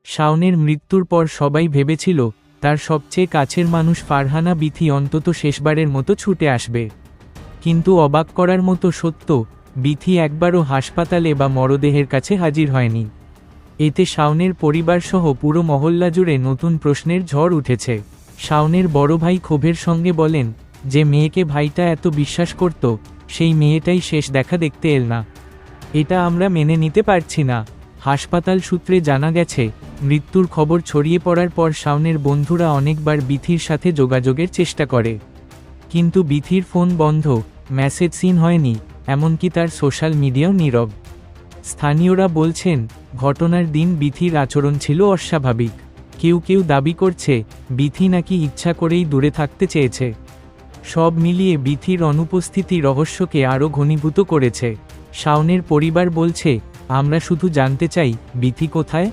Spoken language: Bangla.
শাওনের মৃত্যুর পর সবাই ভেবেছিল তার সবচেয়ে কাছের মানুষ ফারহানা বিথি অন্তত শেষবারের মতো ছুটে আসবে। কিন্তু অবাক করার মতো সত্য, বিথি একবারও হাসপাতালে বা মরদেহের কাছে হাজির হয়নি। এতে শাওনের পরিবারসহ পুরো মহল্লা জুড়ে নতুন প্রশ্নের ঝড় উঠেছে। শাওনের বড় ভাই ক্ষোভের সঙ্গে বলেন, যে মেয়েকে ভাইটা এত বিশ্বাস করত, সেই মেয়েটাই শেষ দেখা দেখতে এল না। এটা আমরা মেনে নিতে পারছি না। হাসপাতাল সূত্রে জানা গেছে, মৃত্যুর খবর ছড়িয়ে পড়ার পর শাওনের বন্ধুরা অনেকবার বিথির সাথে যোগাযোগের চেষ্টা করে, কিন্তু বিথির ফোন বন্ধ, মেসেজ সিন হয়নি, এমনকি তার সোশ্যাল মিডিয়াও নীরব। স্থানীয়রা বলছেন, ঘটনার দিন বিথির আচরণ ছিল অস্বাভাবিক। কেউ কেউ দাবি করছে বিথি নাকি ইচ্ছা করেই দূরে থাকতে চেয়েছে। সব মিলিয়ে বিথির অনুপস্থিতি রহস্যকে আরও ঘনীভূত করেছে। শাওনের পরিবার বলছে, আমরা শুধু জানতে চাই বিথি কোথায়।